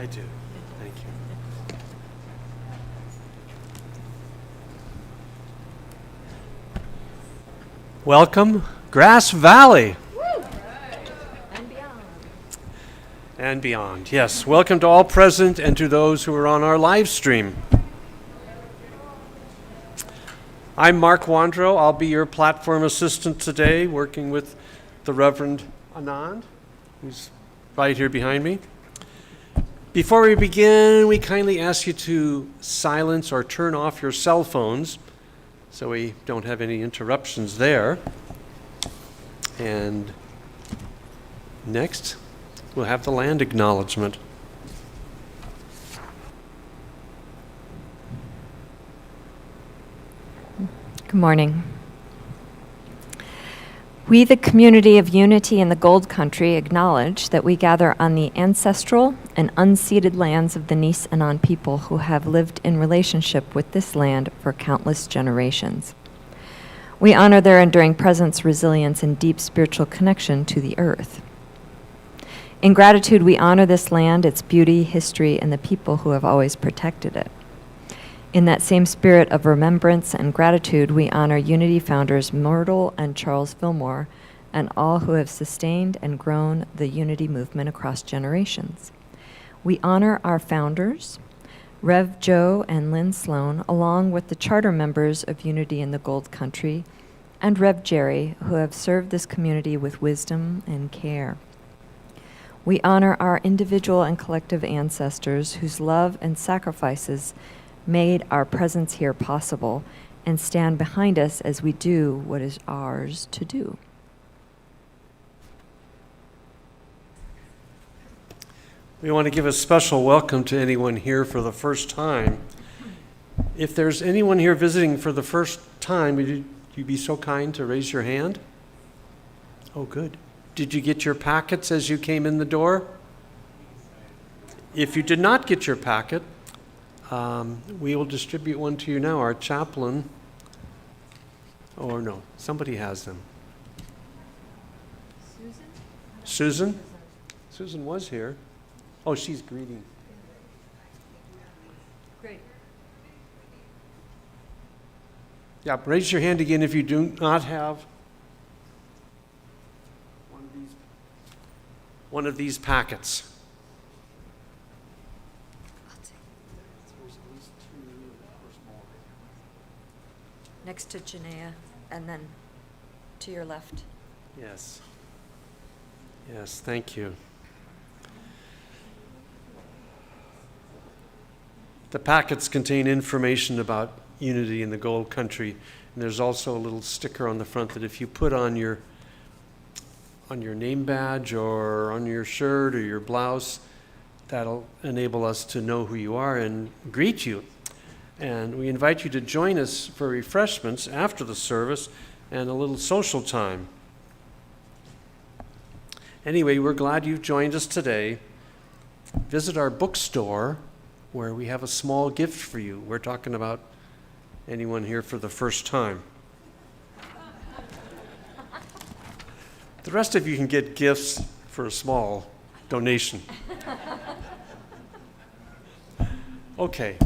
I do. Thank you. Welcome, Grass Valley. And beyond. And beyond. Yes, welcome to all present and to those who are on our live stream. I'm Mark Wandrow. I'll be your platform assistant today, working with the Reverend Anand, who's right here behind me. Before we begin, we kindly ask you to silence or turn off your cell phones so we don't have any interruptions there. And next, we'll have the land acknowledgement. Good morning. We, the community of Unity in the Gold Country, acknowledge that we gather on the ancestral and unceded lands of the Nisenan people who have lived in relationship with this land for countless generations. We honor their enduring presence, resilience, and deep spiritual connection to the earth. In gratitude, we honor this land, its beauty, history, and the people who have always protected it. In that same spirit of remembrance and gratitude, we honor Unity founders Myrtle and Charles Fillmore and all who have sustained and grown the Unity movement across generations. We honor our founders, Rev. Joe and Lynn Sloan, along with the charter members of Unity in the Gold Country, and Rev. Jerry, who have served this community with wisdom and care. We honor our individual and collective ancestors whose love and sacrifices made our presence here possible and stand behind us as we do what is ours to do. We want to give a special welcome to anyone here for the first time. If there's anyone here visiting for the first time, would you be so kind to raise your hand? Oh, good. Did you get your packets as you came in the door? If you did not get your packet, we will distribute one to you now. Our chaplain, or no, somebody has them. Susan? Susan was here. Oh, she's greeting. Great. Yeah, raise your hand again if you do not have one of these packets. Next to Janaea, and then to your left. Yes. Yes, thank you. The packets contain information about Unity in the Gold Country, and there's also a little sticker on the front that if you put on your name badge or on your shirt or your blouse, that'll enable us to know who you are and greet you. And we invite you to join us for refreshments after the service and a little social time. Anyway, we're glad you've joined us today. Visit our bookstore where we have a small gift for you. We're talking about anyone here for the first time. The rest of you can get gifts for a small donation. Okay.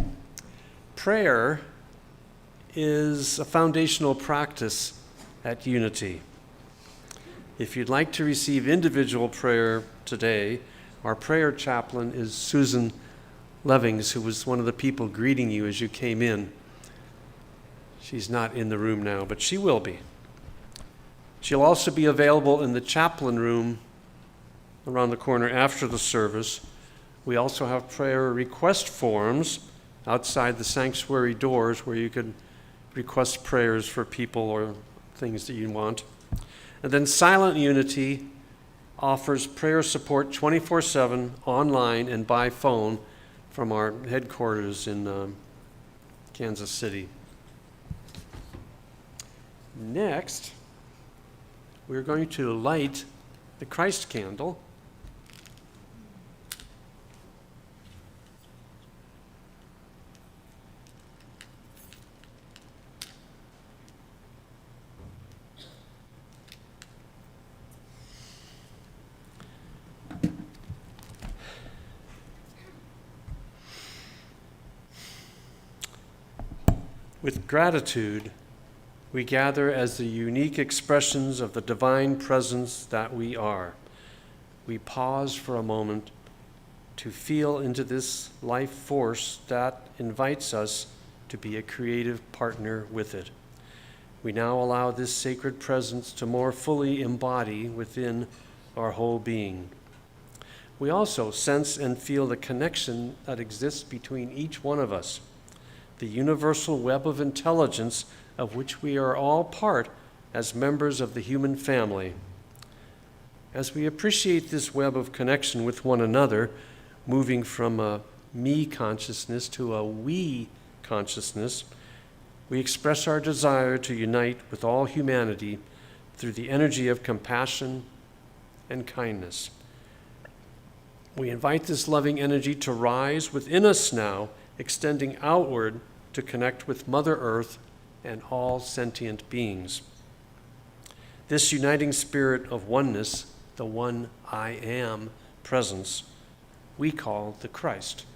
Prayer is a foundational practice at Unity. If you'd like to receive individual prayer today, our prayer chaplain is Susan Levings, who was one of the people greeting you as you came in. She's not in the room now, but she will be. She'll also be available in the chaplain room around the corner after the service. We also have prayer request forms outside the sanctuary doors where you can request prayers for people or things that you want. And then Silent Unity offers prayer support 24/7 online and by phone from our headquarters in Kansas City. Next, we're going to light the Christ candle. With gratitude, we gather as the unique expressions of the divine presence that we are. We pause for a moment to feel into this life force that invites us to be a creative partner with it. We now allow this sacred presence to more fully embody within our whole being. We also sense and feel the connection that exists between each one of us, the universal web of intelligence of which we are all part as members of the human family. As we appreciate this web of connection with one another, moving from a me consciousness to a we consciousness, we express our desire to unite with all humanity through the energy of compassion and kindness. We invite this loving energy to rise within us now, extending outward to connect with Mother Earth and all sentient beings. This uniting spirit of oneness, the one I am presence, we call the Christ.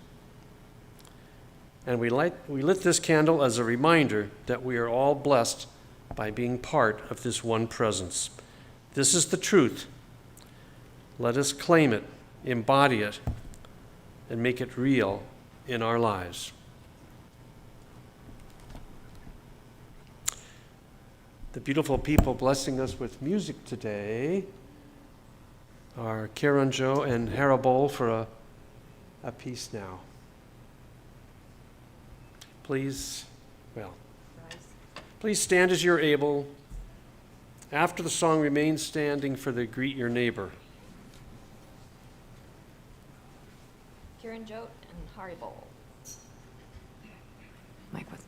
And we lit this candle as a reminder that we are all blessed by being part of this one presence. This is the truth. Let us claim it, embody it, and make it real in our lives. The beautiful people blessing us with music today are Karen Jo and Harabol for a piece now. Please stand as you're able. After the song, remain standing for the Greet Your Neighbor. Kieran Jote and Haribol. Mike with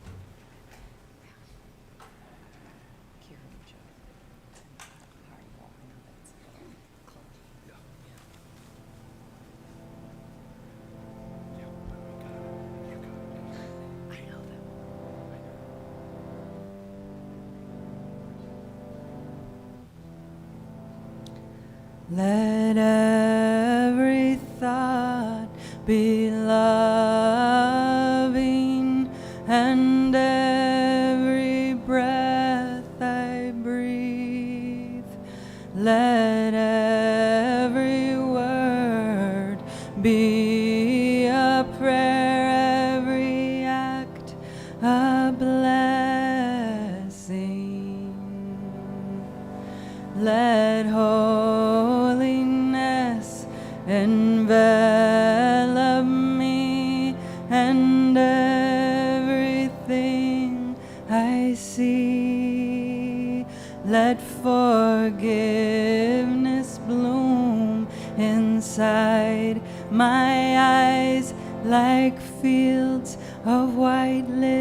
Kieran Jote. Haribol. I know that. Let every thought be loving, and every breath I breathe, let every word be a prayer, every act a blessing. Let holiness envelop me, and everything I see. Let forgiveness bloom inside my eyes like fields of white lilies.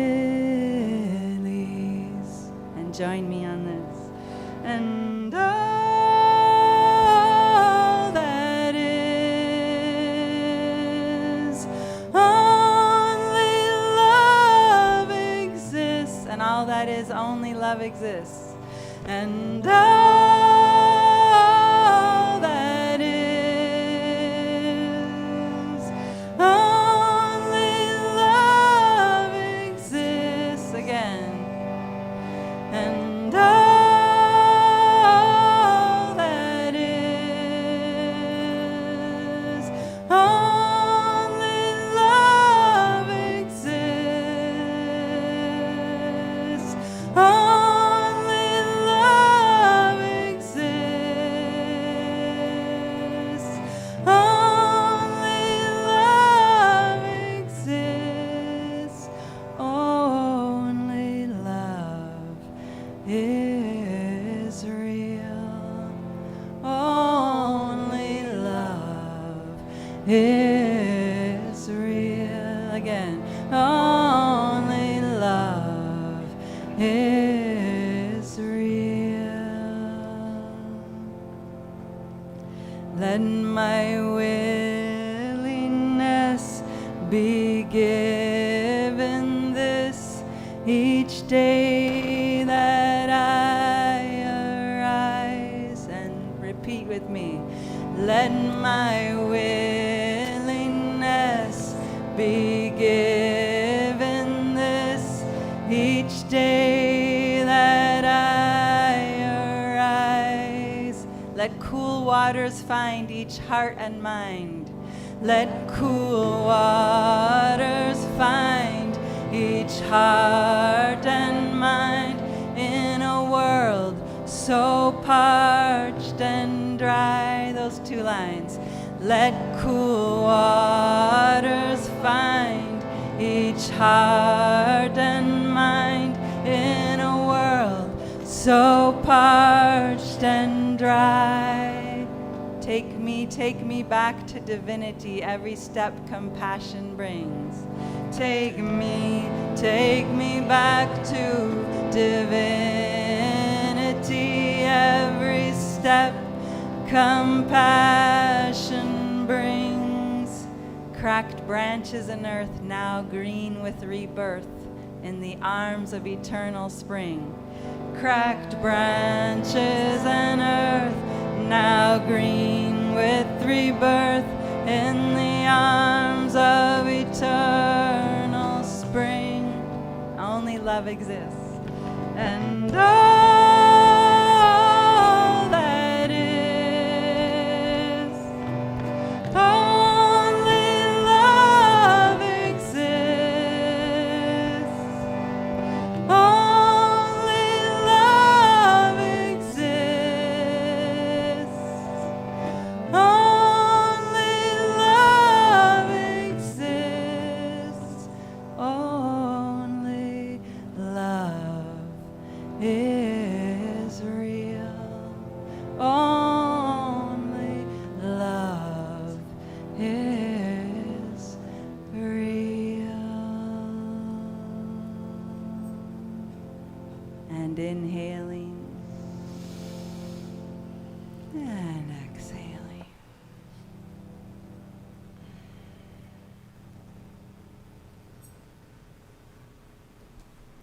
And join me on this. And all that is, only love exists. And all that is, only love exists. And all that is, only love exists. Again. And all that is, only love exists. Only love exists. Only love exists. Only love is real. Only love is real. Again. Only love is real. Let my willingness be given this each day that I arise. And repeat with me. Let my willingness be given this each Let cool waters find each heart and mind. Let cool waters find each heart and mind in a world so parched and dry. Those two lines. Let cool waters find each heart and mind in a world so parched and dry. Take me back to divinity, every step compassion brings. Take me back to divinity, every step compassion brings. Cracked branches in earth, now green with rebirth, in the arms of eternal spring. Cracked branches in earth, now green with rebirth, in the arms of eternal spring. Only love exists. And all that is, only love exists. Only love exists. Only love exists. Only love is real. Only love is real. And inhaling and exhaling.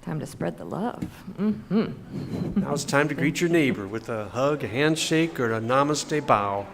Time to spread the love. Now it's time to greet your neighbor with a hug, a handshake, or a namaste bow.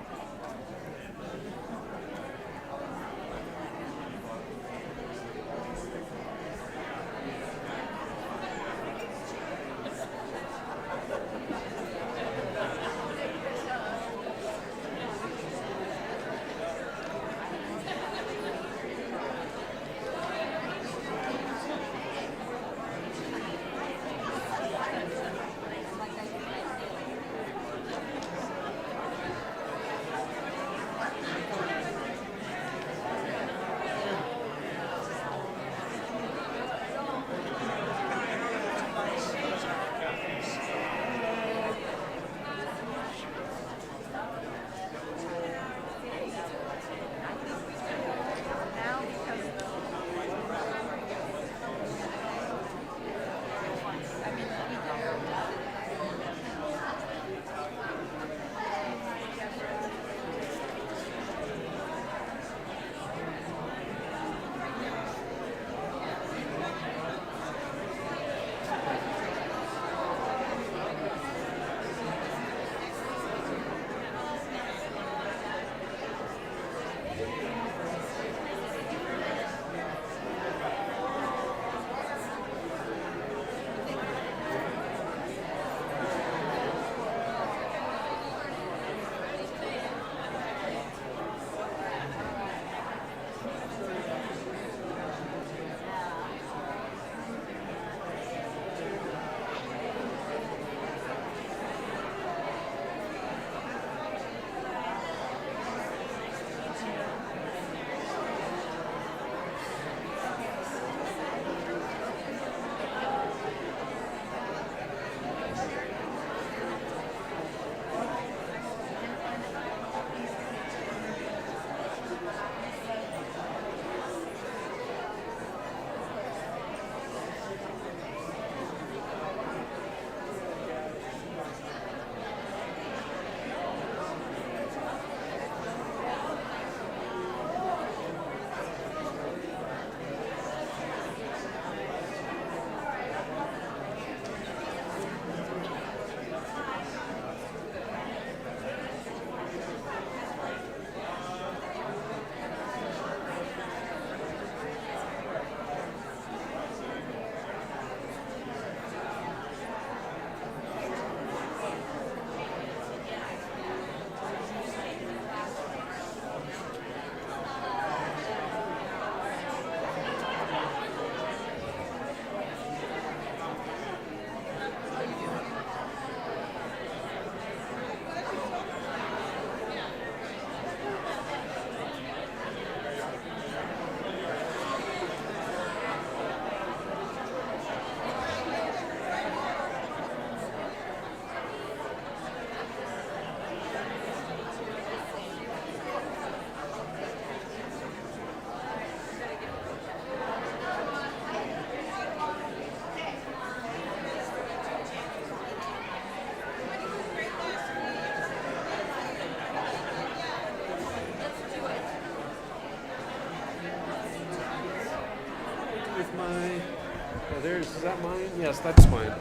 is that mine? Yes, that's mine.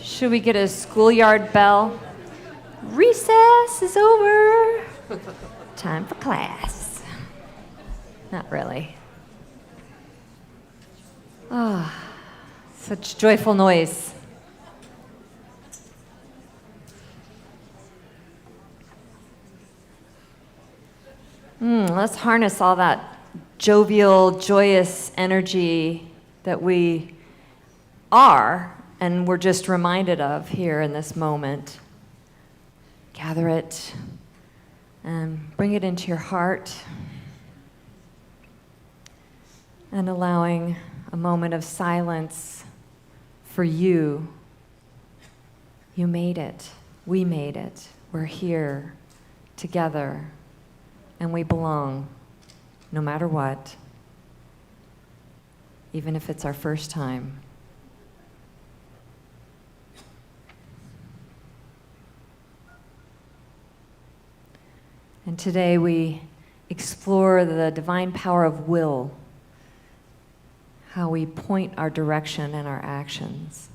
Should we get a schoolyard bell? Recess is over. Time for class. Not really. Ah, such joyful noise. Let's harness all that jovial, joyous energy that we are and we're just reminded of here in this moment. Gather it and bring it into your heart, and allowing a moment of silence for you. You made it. We made it. We're here together, and we belong no matter what, even if it's our first time. And today we explore the divine power of will, how we point our direction and our actions.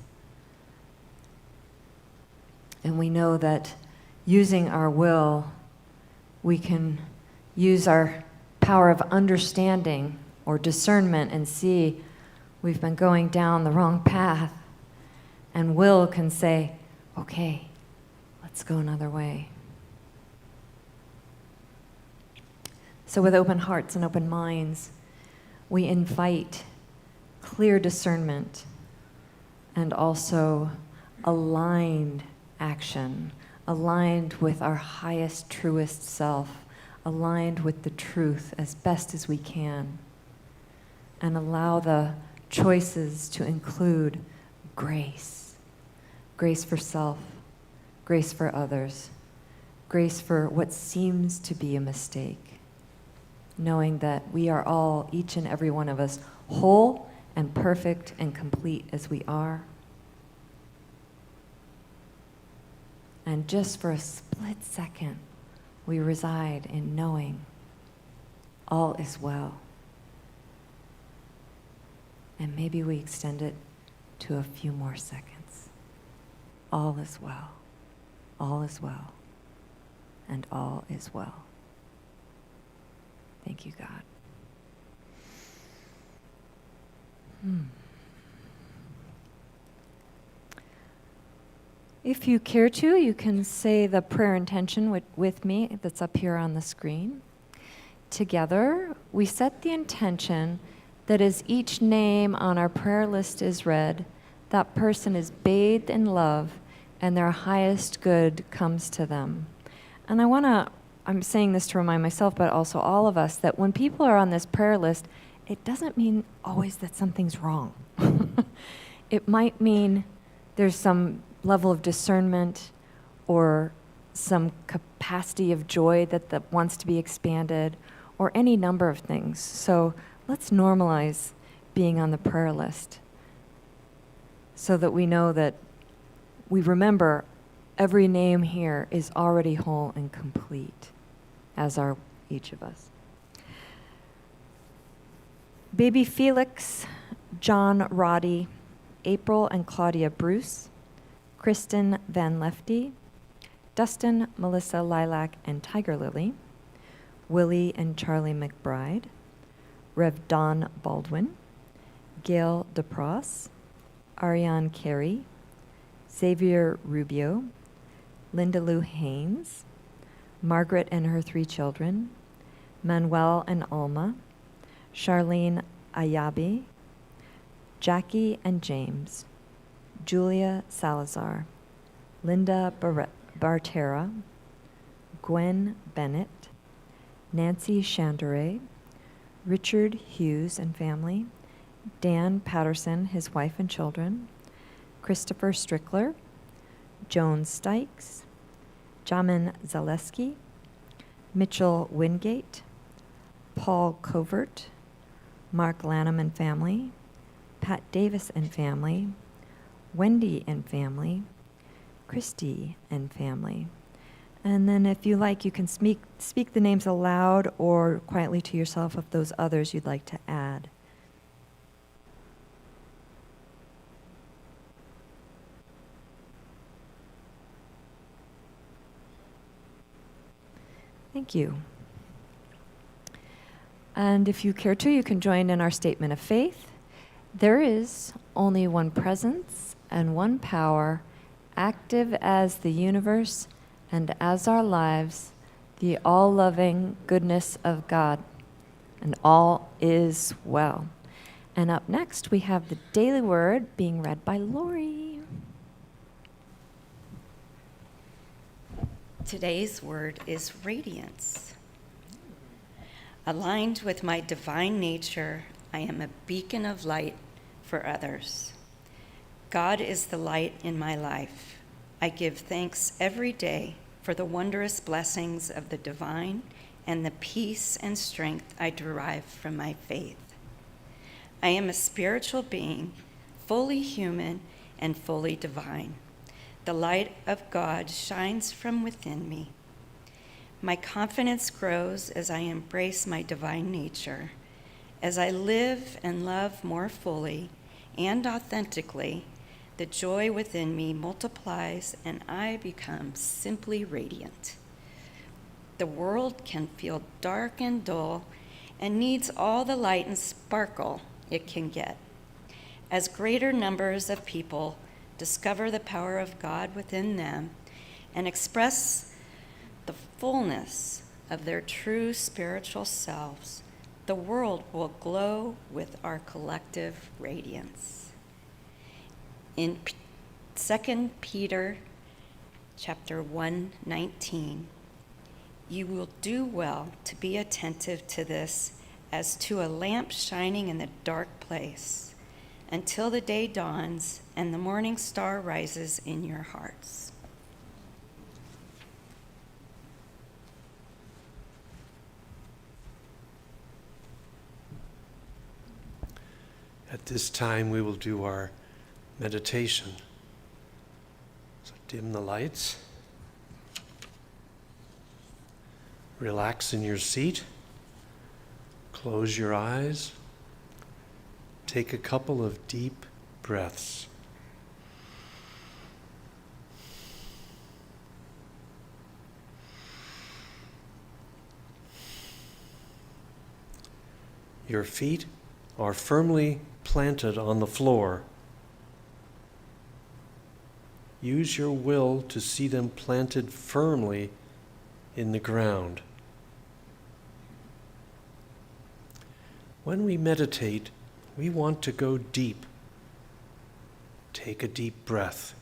And we know that using our will, we can use our power of understanding or discernment and see we've been going down the wrong path. And will can say, okay, let's go another way. So with open hearts and open minds, we invite clear discernment and also aligned action, aligned with our highest, truest self, aligned with the truth as best as we can, and allow the choices to include grace. Grace for self, grace for others, grace for what seems to be a mistake, knowing that we are all, each and every one of us, whole and perfect and complete as we are. And just for a split second, we reside in knowing all is well. And maybe we extend it to a few more seconds. All is well. All is well. And all is well. Thank you, God. If you care to, you can say the prayer intention with me that's up here on the screen. Together, we set the intention that as each name on our prayer list is read, that person is bathed in love and their highest good comes to them. And I'm saying this to remind myself, but also all of us, that when people are on this prayer list, it doesn't mean always that something's wrong. It might mean there's some level of discernment or some capacity of joy that wants to be expanded, or any number of things. So let's normalize being on the prayer list so that we know that we remember every name here is already whole and complete, as are each of us. Baby Felix, John Roddy, April and Claudia Bruce, Kristen Van Lefty, Dustin, Melissa Lilac and Tiger Lily, Willie and Charlie McBride, Rev Don Baldwin, Gail DePross, Ariane Carey, Xavier Rubio, Linda Lou Haynes, Margaret and her 3 children, Manuel and Alma, Charlene Ayabi, Jackie and James, Julia Salazar, Linda Bartera, Gwen Bennett, Nancy Chandere, Richard Hughes and family, Dan Patterson, his wife and children, Christopher Strickler, Joan Stykes, Jamin Zaleski, Mitchell Wingate, Paul Covert, Mark Lanham and family, Pat Davis and family, Wendy and family, Christy and family. And then if you like, you can speak the names aloud or quietly to yourself of those others you'd like to add. Thank you. And if you care to, you can join in our statement of faith. There is only one presence and one power, active as the universe and as our lives, the all-loving goodness of God. And all is well. And up next, we have the Daily Word being read by Lori. Today's word is radiance. Aligned with my divine nature, I am a beacon of light for others. God is the light in my life. I give thanks every day for the wondrous blessings of the divine and the peace and strength I derive from my faith. I am a spiritual being, fully human and fully divine. The light of God shines from within me. My confidence grows as I embrace my divine nature. As I live and love more fully and authentically, the joy within me multiplies and I become simply radiant. The world can feel dark and dull and needs all the light and sparkle it can get. As greater numbers of people discover the power of God within them and express the fullness of their true spiritual selves, the world will glow with our collective radiance. In 2 Peter chapter 1:19, you will do well to be attentive to this as to a lamp shining in the dark place until the day dawns and the morning star rises in your hearts. At this time, we will do our meditation. So dim the lights. Relax in your seat. Close your eyes. Take a couple of deep breaths. Your feet are firmly planted on the floor. Use your will to see them planted firmly in the ground. When we meditate, we want to go deep. Take a deep breath.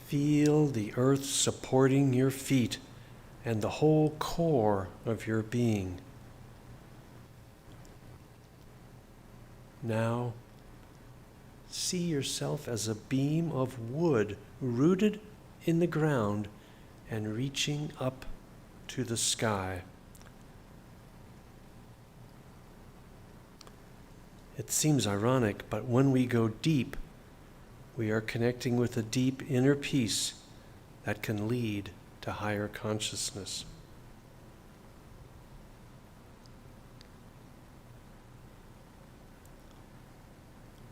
Feel the earth supporting your feet and the whole core of your being. Now, see yourself as a beam of wood rooted in the ground and reaching up to the sky. It seems ironic, but when we go deep, we are connecting with a deep inner peace that can lead to higher consciousness.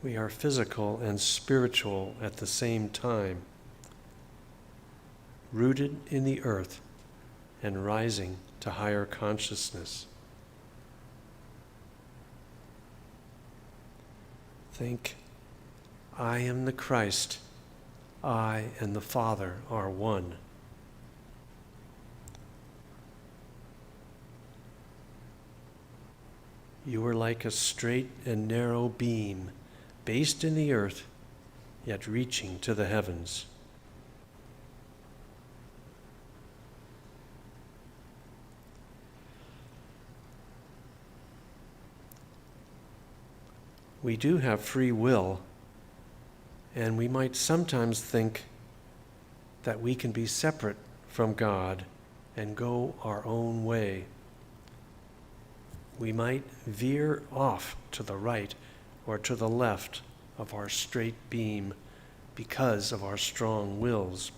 We are physical and spiritual at the same time, rooted in the earth and rising to higher consciousness. Think, I am the Christ. I and the Father are one. You are like a straight and narrow beam, based in the earth, yet reaching to the heavens. We do have free will, and we might sometimes think that we can be separate from God and go our own way. We might veer off to the right or to the left of our straight beam because of our strong wills.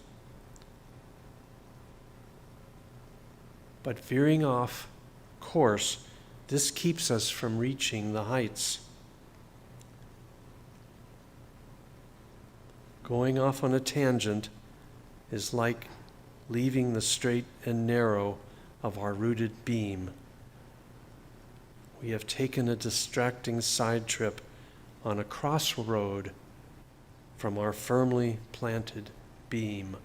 But veering off course, this keeps us from reaching the heights. Going off on a tangent is like leaving the straight and narrow of our rooted beam. We have taken a distracting side trip on a crossroad from our firmly planted beam.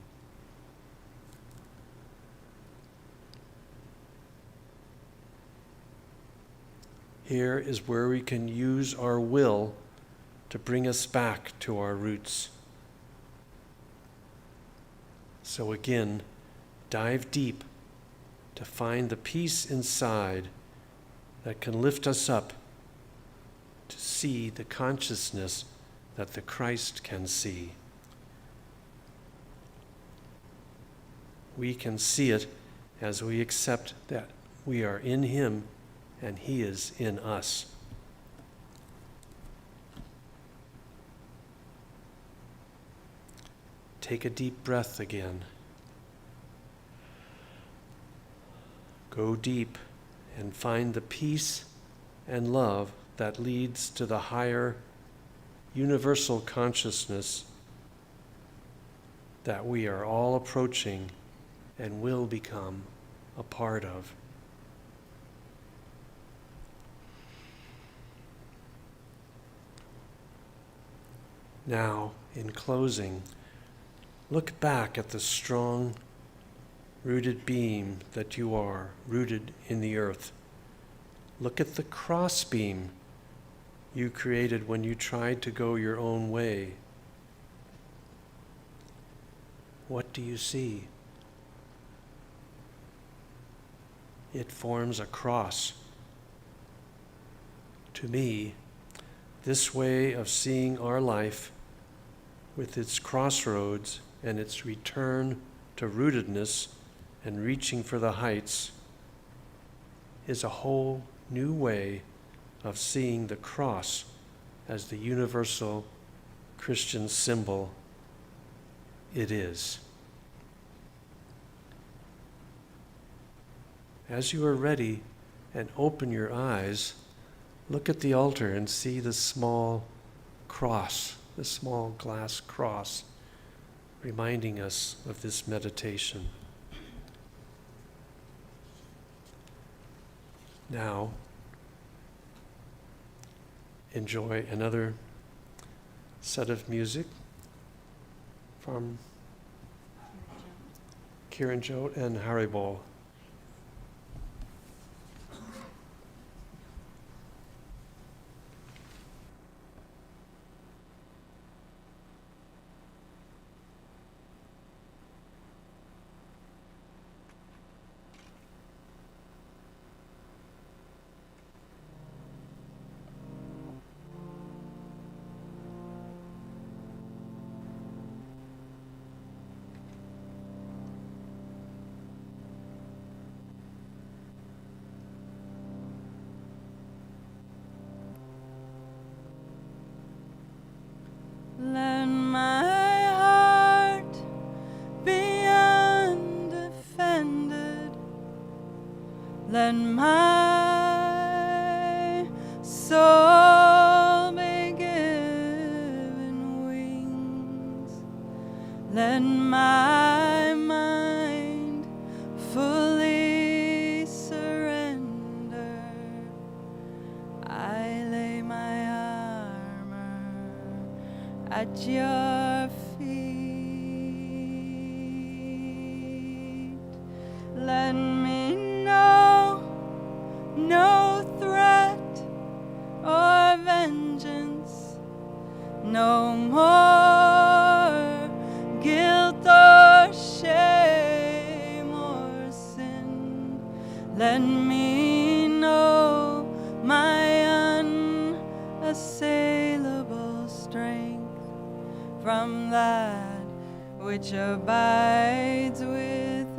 Here is where we can use our will to bring us back to our roots. So again, dive deep to find the peace inside that can lift us up to see the consciousness that the Christ can see. We can see it as we accept that we are in Him and He is in us. Take a deep breath again. Go deep and find the peace and love that leads to the higher universal consciousness that we are all approaching and will become a part of. Now, in closing, look back at the strong, rooted beam that you are, rooted in the earth. Look at the cross beam you created when you tried to go your own way. What do you see? It forms a cross. To me, this way of seeing our life, with its crossroads and its return to rootedness and reaching for the heights, is a whole new way of seeing the cross as the universal Christian symbol it is. As you are ready and open your eyes, look at the altar and see the small cross, the small glass cross, reminding us of this meditation. Now, enjoy another set of music from Kieran Jote and Haribol. Let my heart be undefended. Let my soul be given wings. Let my mind fully surrender. I lay my armor at your feet. Let me know no threat or vengeance, no more guilt or shame or sin. Let me know my unassailable strength from that which abides within.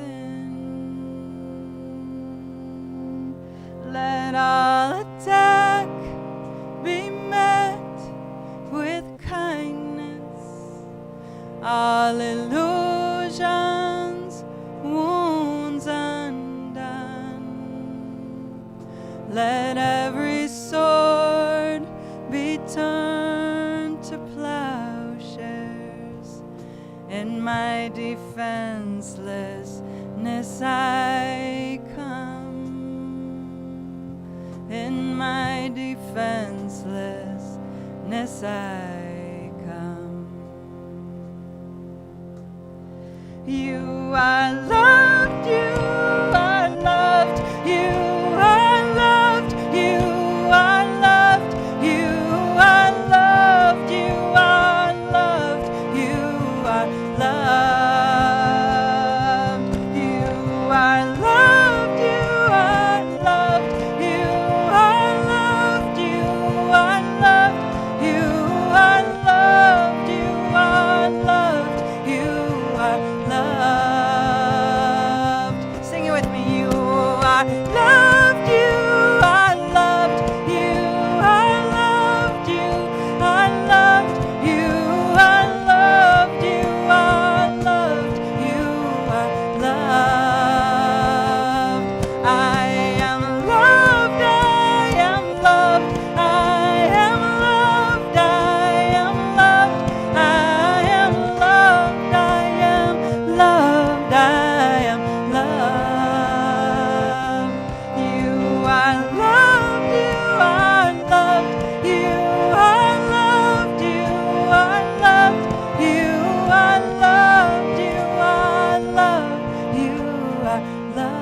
Let all attack be met with kindness, all illusions, wounds undone. Let every sword be turned to plowshares. In my defenselessness I come. In my defenselessness I come. You are loved, you are loved, you are loved, you are loved, you are loved, you are loved, you are loved, you are loved, you are loved, you are loved, you are loved, you are loved, you are loved, you are loved. Sing it with me. You are loved, you are loved, you are loved, you are loved, you are loved, you are loved, you are loved. I am loved, I am loved, I am loved, I am loved, I am loved, I am loved, I am loved. You are loved, you are loved, you are loved, you are loved, you are loved, you are loved, you are loved.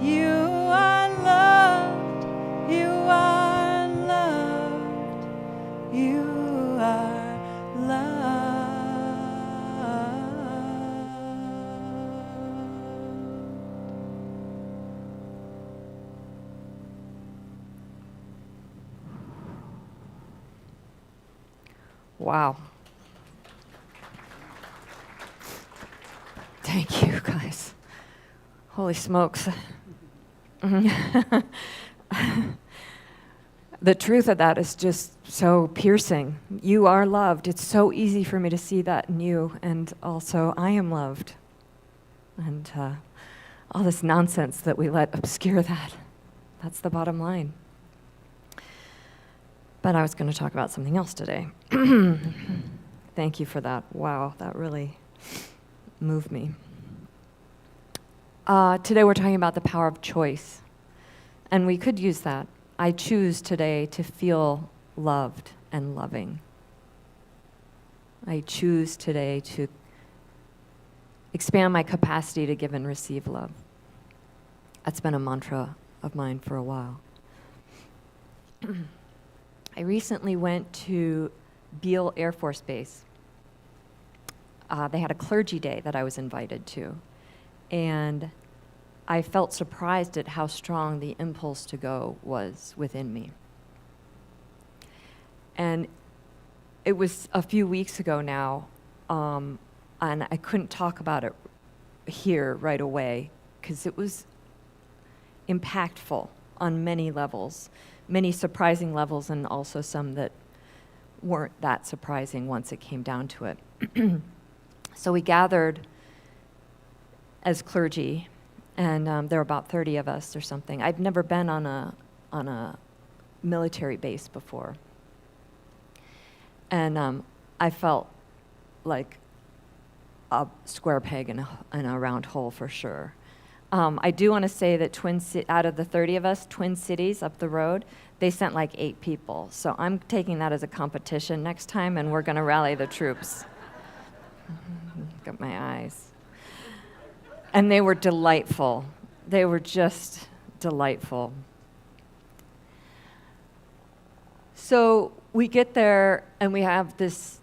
You are loved, you are loved, you are loved. Wow. Thank you, guys. Holy smokes. The truth of that is just so piercing. You are loved. It's so easy for me to see that in you, and also I am loved. And all this nonsense that we let obscure that. That's the bottom line. But I was going to talk about something else today. Thank you for that. Wow, that really moved me. Today we're talking about the power of choice. And we could use that. I choose today to feel loved and loving. I choose today to expand my capacity to give and receive love. That's been a mantra of mine for a while. I recently went to Beale Air Force Base. They had a clergy day that I was invited to. And I felt surprised at how strong the impulse to go was within me. And it was a few weeks ago now, and I couldn't talk about it here right away because it was impactful on many levels, many surprising levels, and also some that weren't that surprising once it came down to it. So we gathered as clergy, and there were about 30 of us or something. I'd never been on a military base before. And I felt like a square peg in a round hole for sure. I do want to say that out of the 30 of us, Twin Cities up the road, they sent like 8 people. So I'm taking that as a competition next time, and we're going to rally the troops. Got my eyes. And they were delightful. They were just delightful. So we get there, and we have this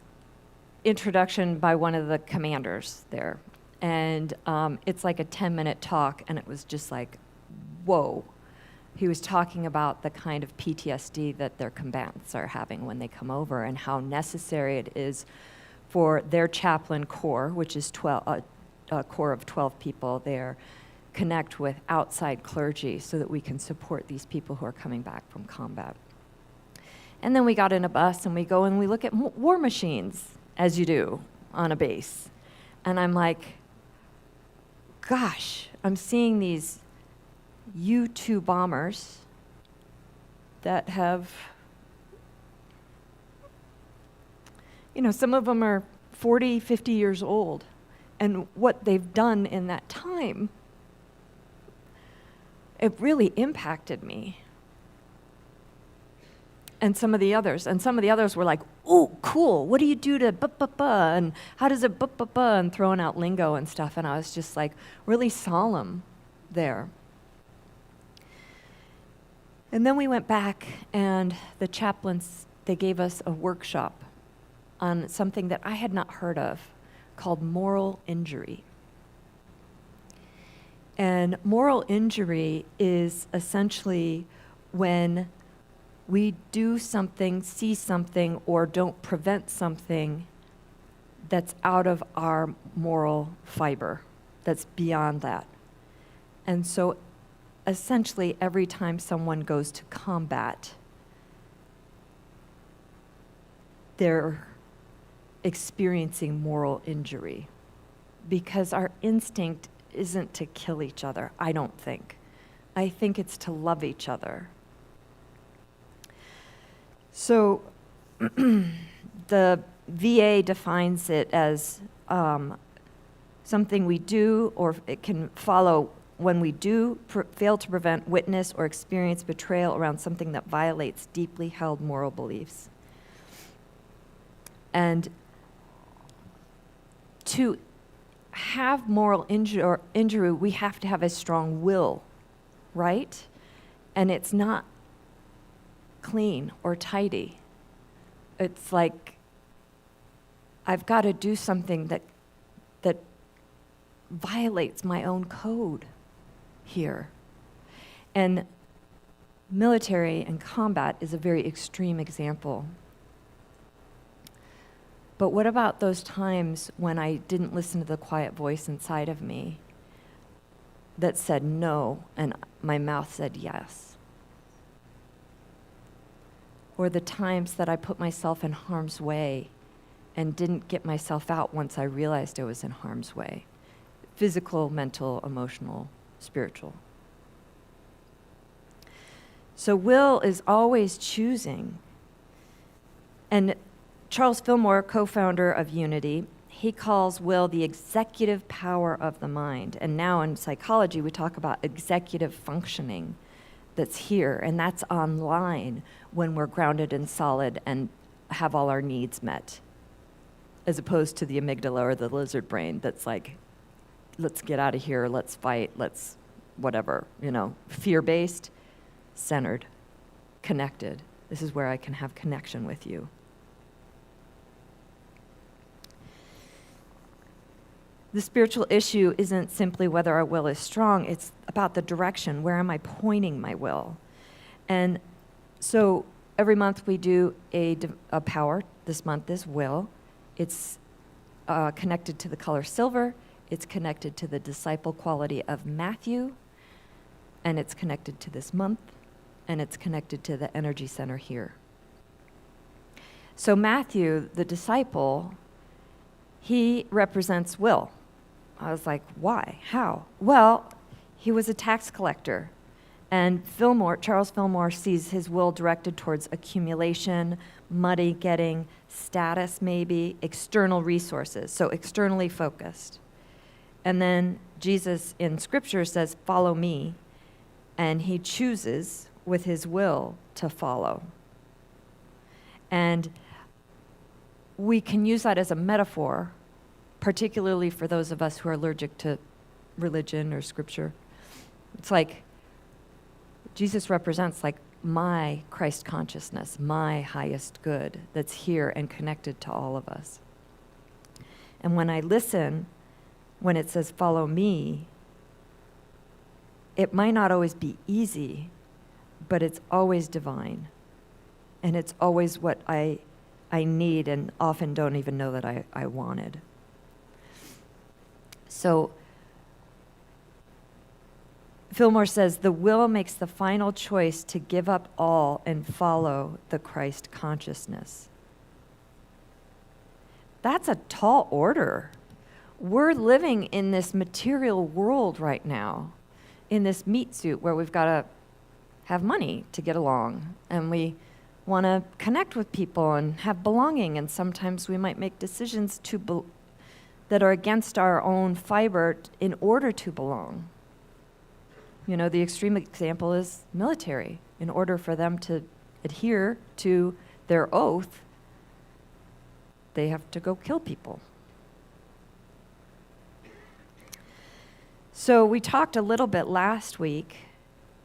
introduction by one of the commanders there. And it's like a 10-minute talk, and it was just like, whoa. He was talking about the kind of PTSD that their combatants are having when they come over, and how necessary it is for their chaplain corps, which is a corps of 12 people there, connect with outside clergy so that we can support these people who are coming back from combat. And then we got in a bus and we go and we look at war machines, as you do on a base. And I'm like, gosh, I'm seeing these U-2 bombers that have, some of them are 40, 50 years old. And what they've done in that time, it really impacted me. And some of the others were like, "Oh, cool! What do you do to ba-ba-ba? And how does it ba-ba-ba?" And throwing out lingo and stuff. And I was just like really solemn there. And then we went back, and the chaplains, they gave us a workshop on something that I had not heard of called moral injury. And moral injury is essentially when we do something, see something, or don't prevent something that's out of our moral fiber, that's beyond that. And so essentially every time someone goes to combat, they're experiencing moral injury, because our instinct isn't to kill each other, I don't think. I think it's to love each other. So the VA defines it as something we do, or it can follow when we do fail to prevent, witness, or experience betrayal around something that violates deeply held moral beliefs. And to have moral injury, we have to have a strong will, right? And it's not clean or tidy. It's like I've got to do something that violates my own code here. And military and combat is a very extreme example. But what about those times when I didn't listen to the quiet voice inside of me that said no, and my mouth said yes? Or the times that I put myself in harm's way and didn't get myself out once I realized I was in harm's way? Physical, mental, emotional, spiritual. So will is always choosing. And Charles Fillmore, co-founder of Unity, he calls will the executive power of the mind. And now in psychology, we talk about executive functioning that's here, and that's online when we're grounded and solid and have all our needs met, as opposed to the amygdala or the lizard brain that's like, let's get out of here, let's fight, let's whatever, fear-based, centered, connected. This is where I can have connection with you. The spiritual issue isn't simply whether our will is strong, it's about the direction. Where am I pointing my will? And so every month we do a power. This month is will. It's connected to the color silver. It's connected to the disciple quality of Matthew. And it's connected to this month. And it's connected to the energy center here. So Matthew, the disciple, he represents will. I was like, why? How? Well, he was a tax collector. And Charles Fillmore sees his will directed towards accumulation, money getting, status maybe, external resources, so externally focused. And then Jesus in Scripture says, follow me, and he chooses with his will to follow. And we can use that as a metaphor, particularly for those of us who are allergic to religion or Scripture. It's like Jesus represents like my Christ consciousness, my highest good that's here and connected to all of us. And when I listen, when it says follow me, it might not always be easy, but it's always divine. And it's always what I need and often don't even know that I wanted. So Fillmore says, the will makes the final choice to give up all and follow the Christ consciousness. That's a tall order. We're living in this material world right now, in this meat suit where we've got to have money to get along, and we want to connect with people and have belonging, and sometimes we might make decisions that are against our own fiber in order to belong. You know, the extreme example is military. In order for them to adhere to their oath, they have to go kill people. So we talked a little bit last week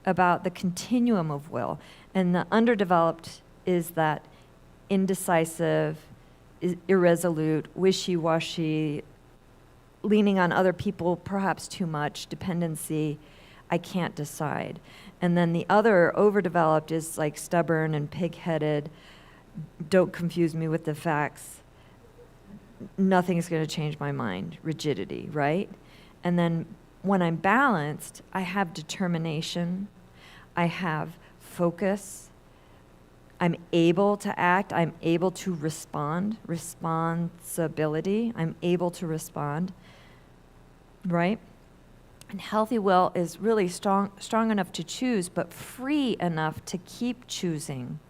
about the continuum of will, and the underdeveloped is that indecisive, irresolute, wishy-washy, leaning on other people perhaps too much, dependency, I can't decide. And then the other overdeveloped is like stubborn and pig-headed, don't confuse me with the facts, nothing's going to change my mind, rigidity, right? And then when I'm balanced, I have determination, I have focus, I'm able to act, I'm able to respond, responsibility, I'm able to respond, right? And healthy will is really strong enough to choose, but free enough to keep choosing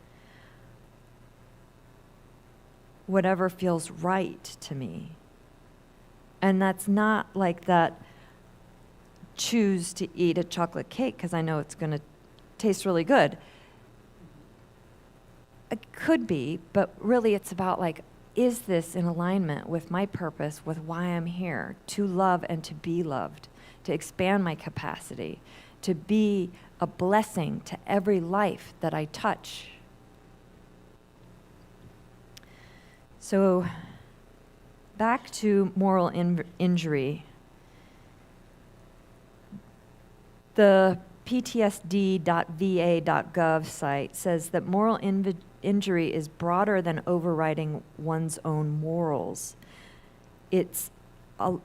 whatever feels right to me. And that's not like that choose to eat a chocolate cake because I know it's going to taste really good. It could be, but really it's about like, is this in alignment with my purpose, with why I'm here, to love and to be loved, to expand my capacity, to be a blessing to every life that I touch. So back to moral injury. The ptsd.va.gov site says that moral injury is broader than overriding one's own morals. It's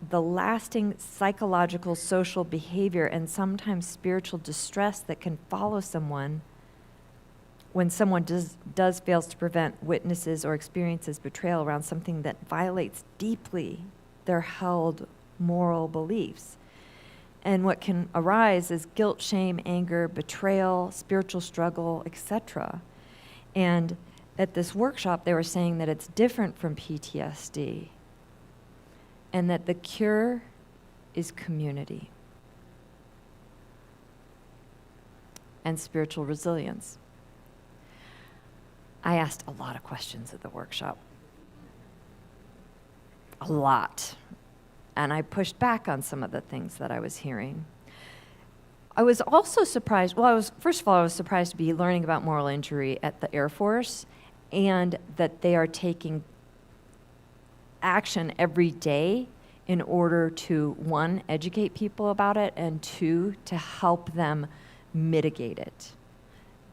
the lasting psychological, social behavior, and sometimes spiritual distress that can follow someone when someone does fails to prevent witnesses or experiences betrayal around something that violates deeply their held moral beliefs. And what can arise is guilt, shame, anger, betrayal, spiritual struggle, etc. And at this workshop, they were saying that it's different from PTSD, and that the cure is community and spiritual resilience. I asked a lot of questions at the workshop. A lot. And I pushed back on some of the things that I was hearing. I was also surprised, first of all, I was surprised to be learning about moral injury at the Air Force, and that they are taking action every day in order to, one, educate people about it, and two, to help them mitigate it.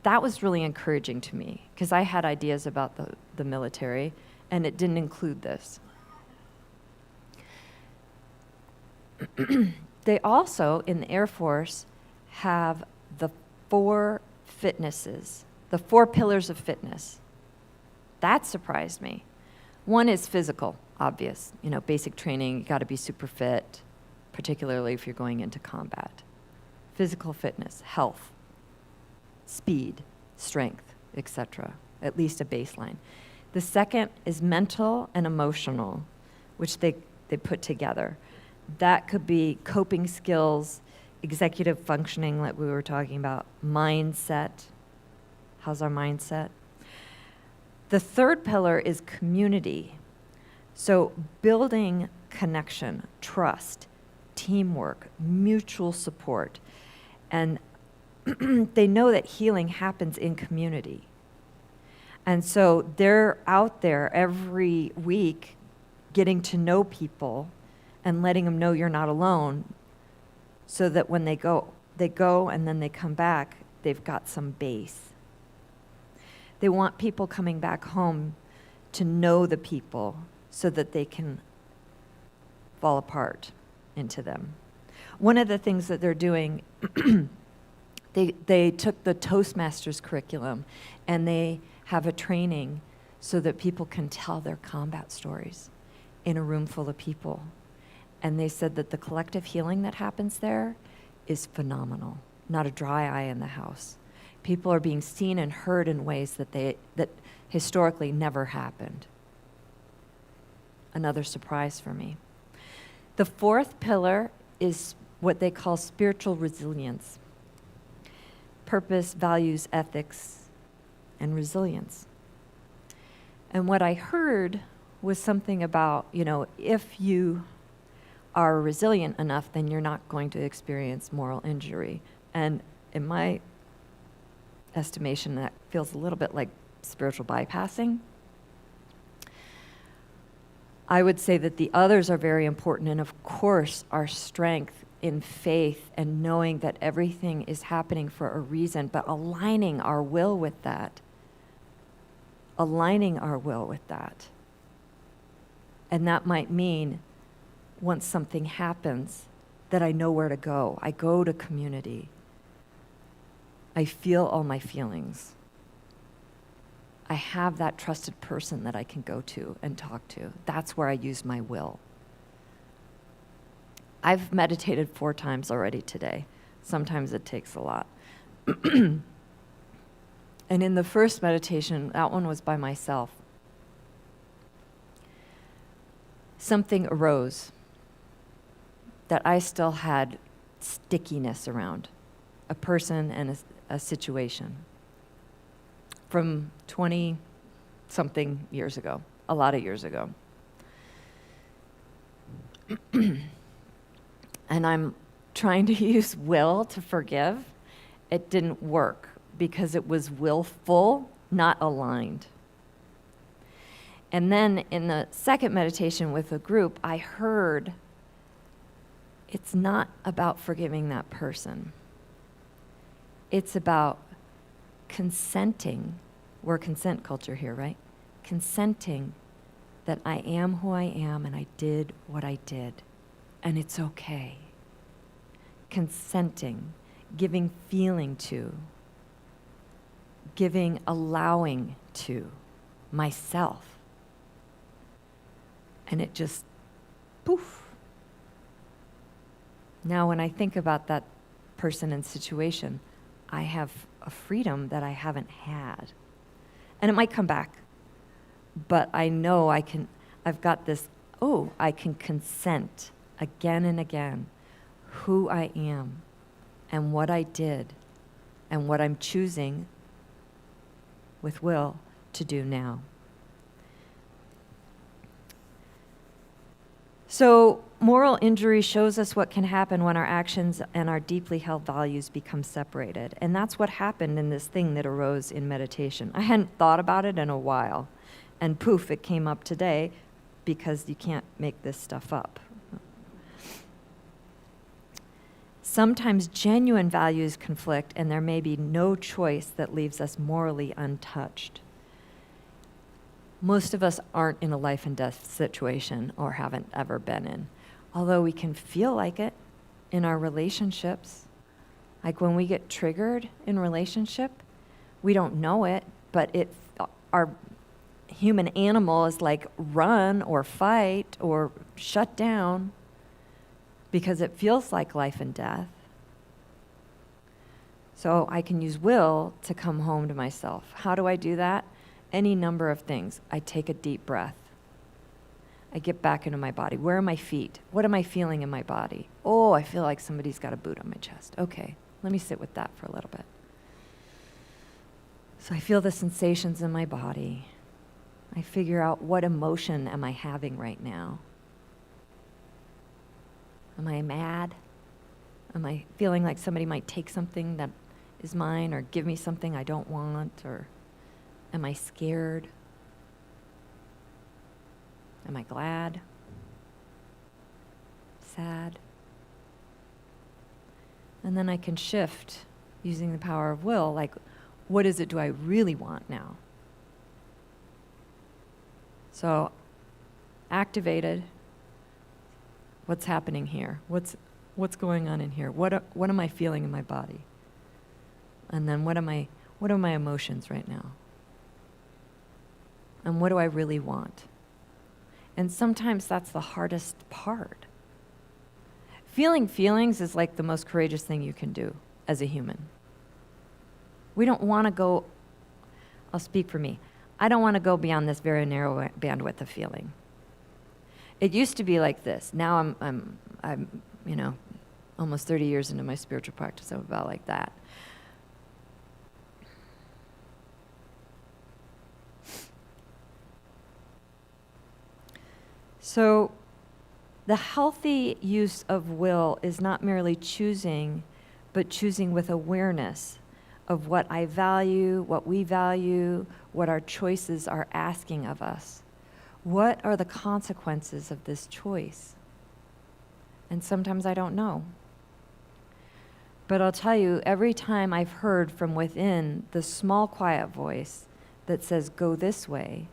That was really encouraging to me, because I had ideas about the military, and it didn't include this. They also, in the Air Force, have the 4 fitnesses, the 4 pillars of fitness. That surprised me. One is physical, obvious. You know, basic training, you got to be super fit, particularly if you're going into combat. Physical fitness, health, speed, strength, etc. At least a baseline. The second is mental and emotional, which they put together. That could be coping skills, executive functioning, like we were talking about, mindset. How's our mindset? The third pillar is community. So building connection, trust, teamwork, mutual support. And they know that healing happens in community. And so they're out there every week getting to know people and letting them know you're not alone, so that when they go and then they come back, they've got some base. They want people coming back home to know the people so that they can fall apart into them. One of the things that they're doing, they took the Toastmasters curriculum and they have a training so that people can tell their combat stories in a room full of people. And they said that the collective healing that happens there is phenomenal. Not a dry eye in the house. People are being seen and heard in ways that historically never happened. Another surprise for me. The fourth pillar is what they call spiritual resilience. Purpose, values, ethics, and resilience. And what I heard was something about, if you are resilient enough, then you're not going to experience moral injury. And in my estimation, that feels a little bit like spiritual bypassing. I would say that the others are very important, and of course, our strength in faith and knowing that everything is happening for a reason, but aligning our will with that. Aligning our will with that. And that might mean once something happens, that I know where to go. I go to community. I feel all my feelings. I have that trusted person that I can go to and talk to. That's where I use my will. I've meditated 4 times already today. Sometimes it takes a lot. And in the first meditation, that one was by myself. Something arose that I still had stickiness around, a person and a situation from 20-something years ago, a lot of years ago. And I'm trying to use will to forgive. It didn't work because it was willful, not aligned. And then in the second meditation with a group, I heard it's not about forgiving that person. It's about consenting. We're a consent culture here, right? Consenting that I am who I am and I did what I did, and it's okay. Consenting, giving feeling to, giving allowing to myself. And it just, poof. Now when I think about that person and situation, I have a freedom that I haven't had. And it might come back, but I know I've got this, I can consent again and again who I am and what I did and what I'm choosing with will to do now. So moral injury shows us what can happen when our actions and our deeply held values become separated. And that's what happened in this thing that arose in meditation. I hadn't thought about it in a while. And poof, it came up today because you can't make this stuff up. Sometimes genuine values conflict, and there may be no choice that leaves us morally untouched. Most of us aren't in a life and death situation or haven't ever been in, although we can feel like it in our relationships. Like when we get triggered in relationship, we don't know it, but our human animal is like run or fight or shut down because it feels like life and death. So I can use will to come home to myself. How do I do that? Any number of things. I take a deep breath. I get back into my body. Where are my feet? What am I feeling in my body? Oh, I feel like somebody's got a boot on my chest. Okay, let me sit with that for a little bit. So I feel the sensations in my body. I figure out what emotion am I having right now. Am I mad? Am I feeling like somebody might take something that is mine or give me something I don't want? Or am I scared? Am I glad? Sad? And then I can shift using the power of will, like, what is it do I really want now? So, activated, what's happening here? What's going on in here? What am I feeling in my body? And then what are my emotions right now? And what do I really want? And sometimes that's the hardest part. Feeling feelings is like the most courageous thing you can do as a human. We don't want to go, I'll speak for me, I don't want to go beyond this very narrow bandwidth of feeling. It used to be like this. Now I'm almost 30 years into my spiritual practice. I'm about like that. So the healthy use of will is not merely choosing, but choosing with awareness of what I value, what we value, what our choices are asking of us. What are the consequences of this choice? And sometimes I don't know. But I'll tell you, every time I've heard from within the small, quiet voice that says, go this way,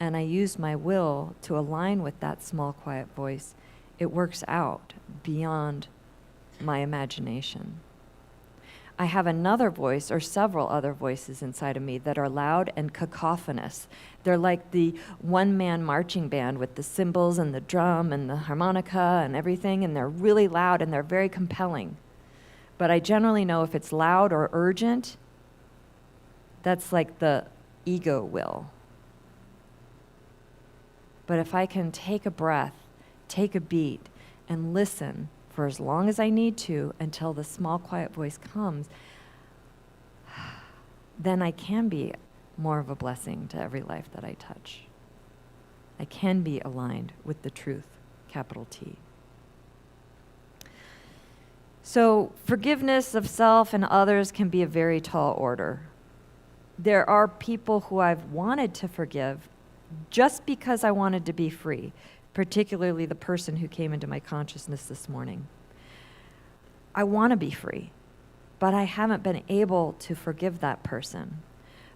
and I use my will to align with that small, quiet voice, it works out beyond my imagination. I have another voice or several other voices inside of me that are loud and cacophonous. They're like the one-man marching band with the cymbals and the drum and the harmonica and everything, and they're really loud and they're very compelling. But I generally know if it's loud or urgent, that's like the ego will. But if I can take a breath, take a beat, and listen for as long as I need to until the small, quiet voice comes, then I can be more of a blessing to every life that I touch. I can be aligned with the truth, capital T. So forgiveness of self and others can be a very tall order. There are people who I've wanted to forgive just because I wanted to be free, particularly the person who came into my consciousness this morning. I want to be free, but I haven't been able to forgive that person.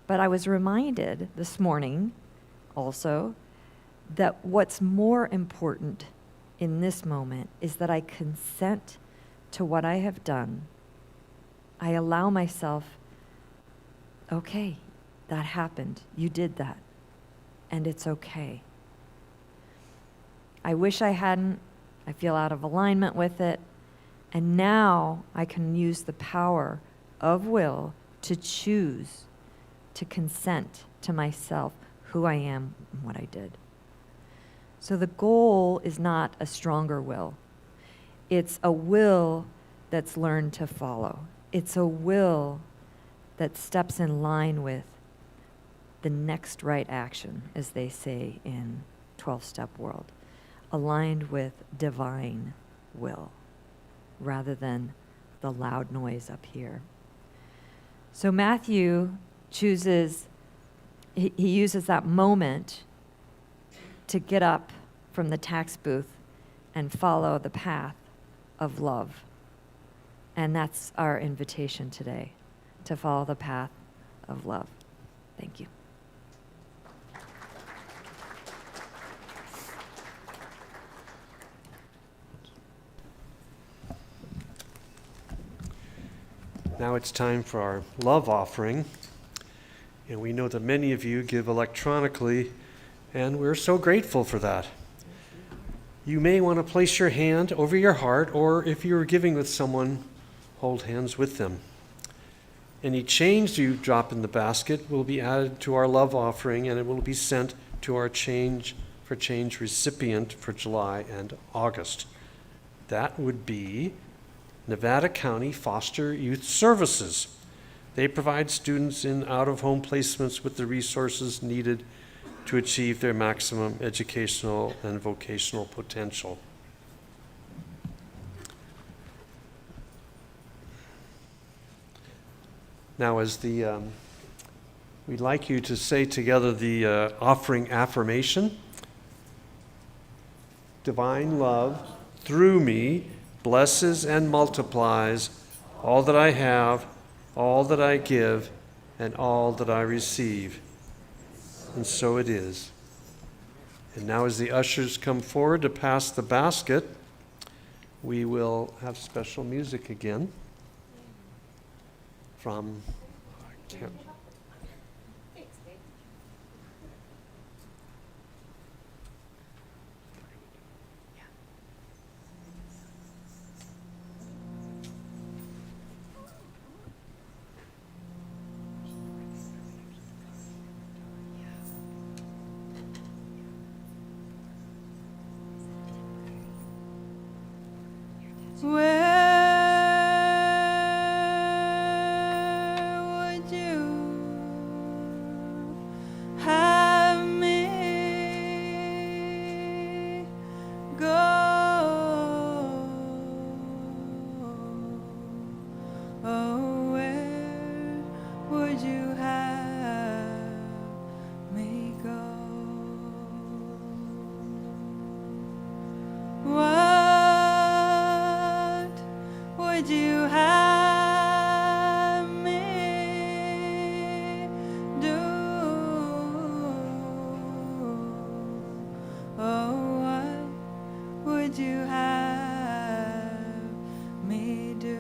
But I was reminded this morning also that what's more important in this moment is that I consent to what I have done. I allow myself, okay, that happened. You did that. And it's okay. I wish I hadn't. I feel out of alignment with it. And now I can use the power of will to choose, to consent to myself who I am and what I did. So the goal is not a stronger will. It's a will that's learned to follow. It's a will that steps in line with the next right action, as they say in 12-step world, aligned with divine will, rather than the loud noise up here. So Matthew chooses, he uses that moment to get up from the tax booth and follow the path of love. And that's our invitation today, to follow the path of love. Thank you. Now it's time for our love offering. And we know that many of you give electronically, and we're so grateful for that. You may want to place your hand over your heart, or if you're giving with someone, hold hands with them. Any change you drop in the basket will be added to our love offering, and it will be sent to our Change for Change recipient for July and August. That would be Nevada County Foster Youth Services. They provide students in out-of-home placements with the resources needed to achieve their maximum educational and vocational potential. Now, we'd like you to say together the offering affirmation. Divine love through me blesses and multiplies all that I have, all that I give, and all that I receive. And so it is. And now as the ushers come forward to pass the basket, we will have special music again from Camp. Where would you have me go? Oh, where would you have me go? What would you have me do? Oh, what would you have me do?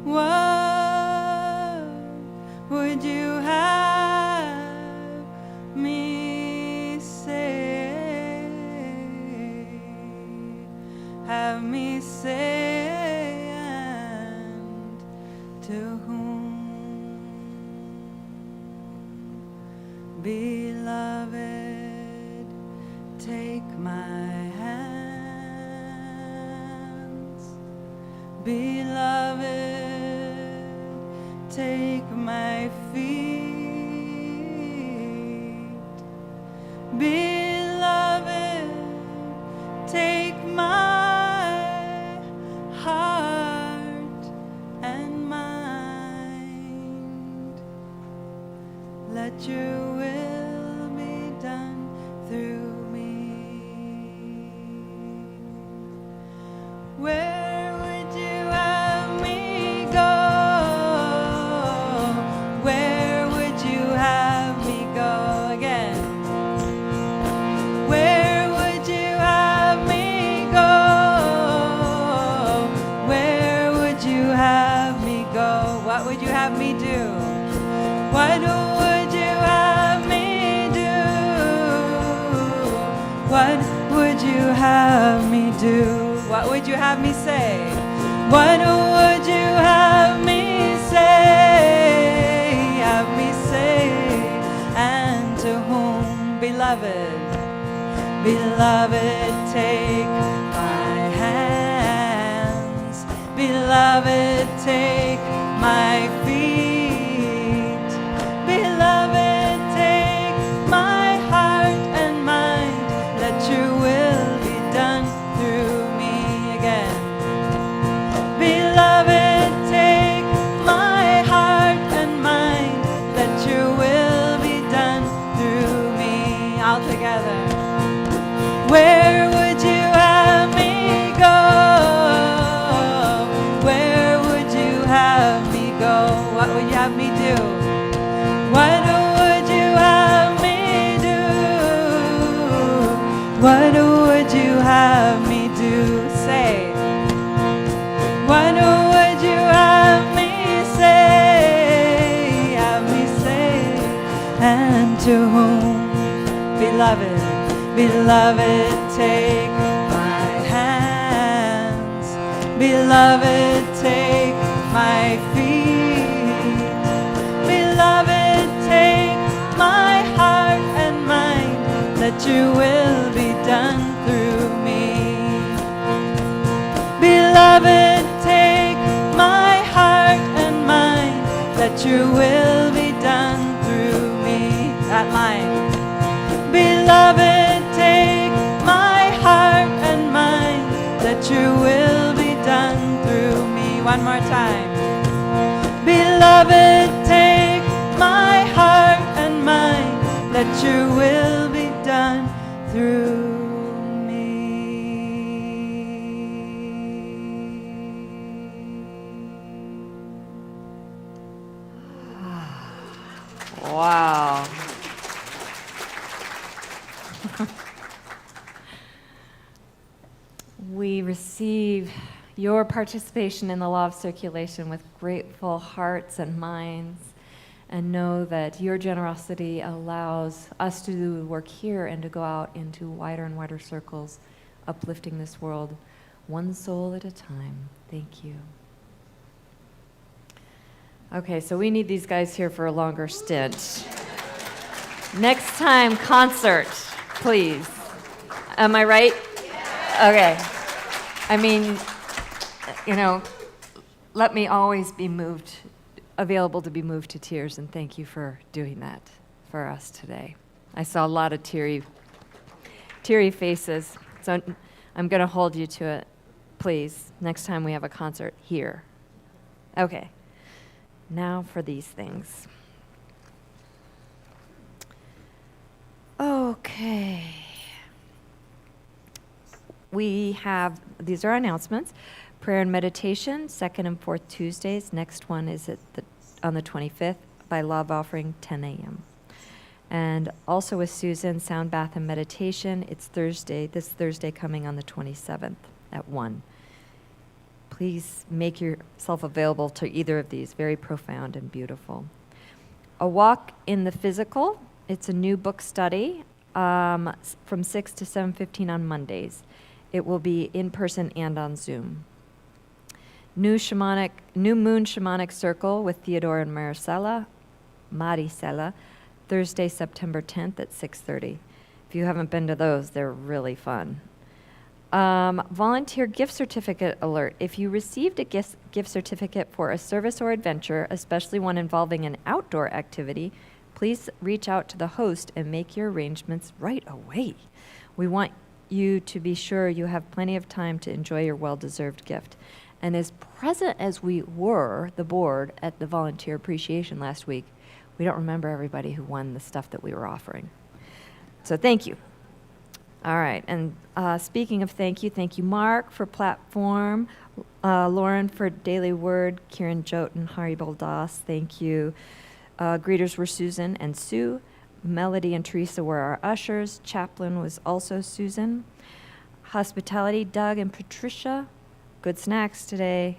What would you have me say? Have me say, and to whom? Beloved, take my hands. Beloved, take my feet. Beloved, take my heart and mind. Let your will be done through me. Where would you have me go? Where would you have me go again? Where would you have me go? Where would you have me go? What would you have me do? What would you have me do? What would you have me do? What would you have me say? What would you have me say? Have me say, and to whom? Beloved, beloved, take my hands. Beloved, take my feet. Beloved, take my heart and mind. Let your will be done through me again. Beloved, take my heart and mind. Let your will be done through me. All together. Where would you have me go? Where would you have me go? What would you have me do? What would you have me do? What would you have me do? Say. What would you have me say? Have me say, and to whom? Beloved, beloved, take my hands. Beloved, take my feet. Beloved, take my heart and mind. Let your will be done through me. Beloved, take my heart and mind. Let your will be done through me. That line. Beloved, take my heart and mind. Let your will be done through me. One more time. Beloved, take my heart and mind. Let your will be done through me. Wow. receive your participation in the law of circulation with grateful hearts and minds, and know that your generosity allows us to do work here and to go out into wider and wider circles, uplifting this world one soul at a time. Thank you. Okay, so we need these guys here for a longer stint. Next time, concert, please. Am I right? Okay. I mean, let me always be moved, available to be moved to tears, and thank you for doing that for us today. I saw a lot of teary faces, so I'm going to hold you to it, please, next time we have a concert here. Okay, now for these things. Okay. These are announcements. Prayer and meditation, second and fourth Tuesdays. Next one is on the 25th by love offering, 10 a.m. And also with Susan, sound bath and meditation. It's this Thursday coming on the 27th at 1. Please make yourself available to either of these. Very profound and beautiful. A walk in the physical. It's a new book study from 6 to 7:15 on Mondays. It will be in person and on Zoom. New Moon Shamanic Circle with Theodore and Maricela, Thursday, September 10th at 6:30. If you haven't been to those, they're really fun. Volunteer gift certificate alert. If you received a gift certificate for a service or adventure, especially one involving an outdoor activity, please reach out to the host and make your arrangements right away. We want you to be sure you have plenty of time to enjoy your well-deserved gift. And as present as we were, the board, at the volunteer appreciation last week, we don't remember everybody who won the stuff that we were offering. So thank you. All right, and speaking of thank you, Mark, for platform, Lauren for Daily Word, Kieran Joten, Haribol Das, thank you. Greeters were Susan and Sue. Melody and Teresa were our ushers. Chaplain was also Susan. Hospitality, Doug and Patricia. Good snacks today.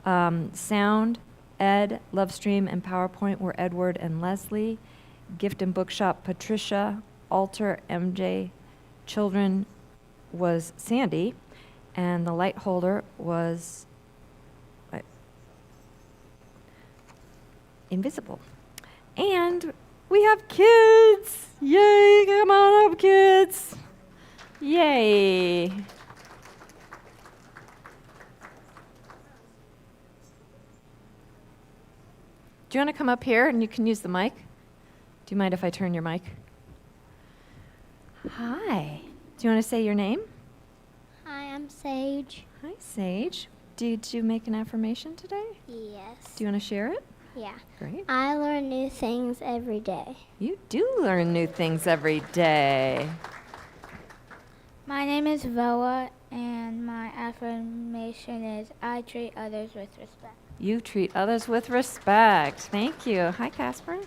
Sound, Ed, Lovestream, and PowerPoint were Edward and Leslie. Gift and Bookshop, Patricia. Altar, MJ. Children was Sandy. And the light holder was Invisible. And we have kids. Yay, come on up, kids. Yay. Do you want to come up here and you can use the mic? Do you mind if I turn your mic? Hi. Do you want to say your name? Hi, I'm Sage. Hi, Sage. Did you make an affirmation today? Yes. Do you want to share it? Yeah. Great. I learn new things every day. You do learn new things every day. My name is Voa, and my affirmation is I treat others with respect. You treat others with respect. Thank you. Hi, Casper.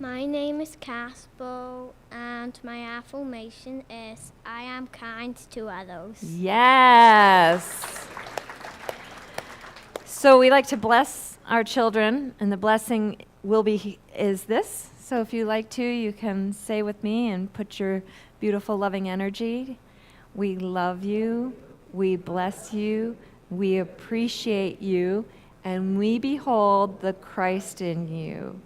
My name is Casper, and my affirmation is I am kind to others. Yes. So we like to bless our children, and the blessing is this. So if you like to, you can say with me and put your beautiful, loving energy. We love you. We bless you. We appreciate you. And we behold the Christ in you.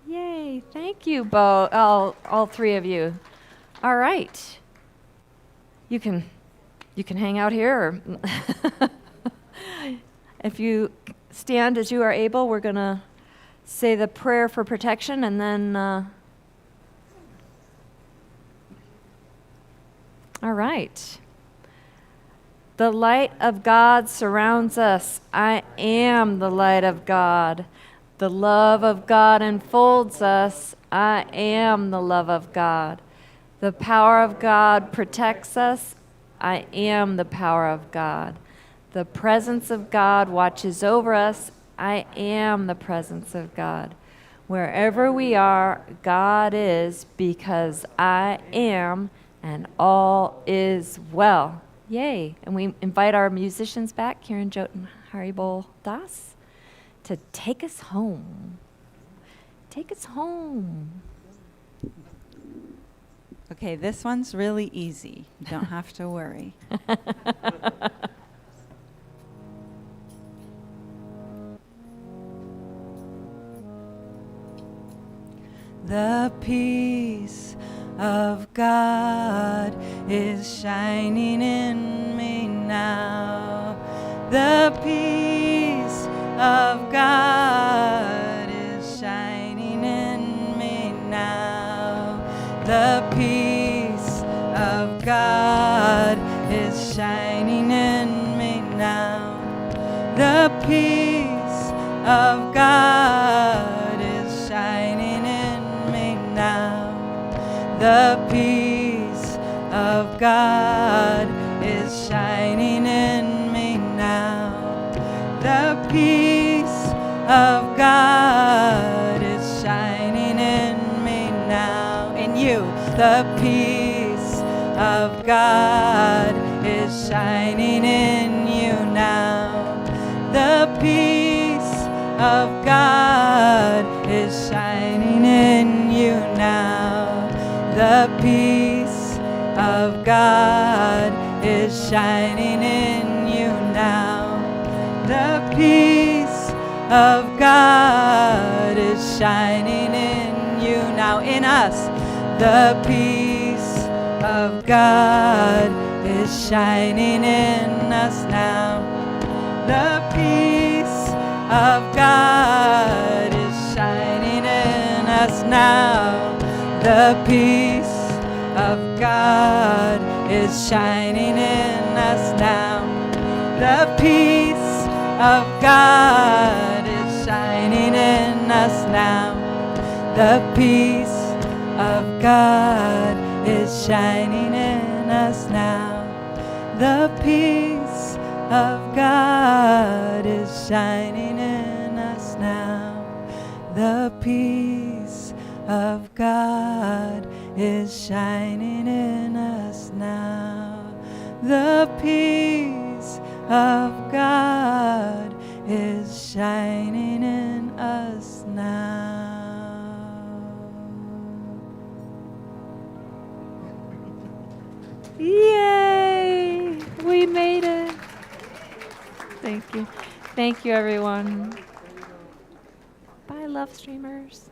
Yay. Thank you, both, all three of you. All right. You can hang out here. Or if you stand as you are able, we're going to say the prayer for protection, and then all right. The light of God surrounds us. I am the light of God. The love of God enfolds us. I am the love of God. The power of God protects us. I am the power of God. The presence of God watches over us. I am the presence of God. Wherever we are, God is, because I am, and all is well. Yay. And we invite our musicians back, Kiran Jot and Haribol Das, to take us home. Take us home. Okay, this one's really easy. You don't have to worry. The peace of God is shining in me now. The peace of God is shining in me now. The peace of God is shining in me now. The peace of God is shining in me now. The peace of God is shining in me now. The peace of God is shining in me now. In you, the peace of God is shining in you now. The peace of God is shining in you now. The peace of God is shining in you now. The peace of God is shining in you now. In us, the peace of God is shining in us now. The peace of God is shining in us now. The peace of God is shining in us now. The peace of God is shining in us now. The peace of God is shining in us now. The peace of God is shining in us now. The peace of God is shining in us now. The peace of God is shining in us now. Yay! We made it. Thank you. Thank you, everyone. Bye, love streamers.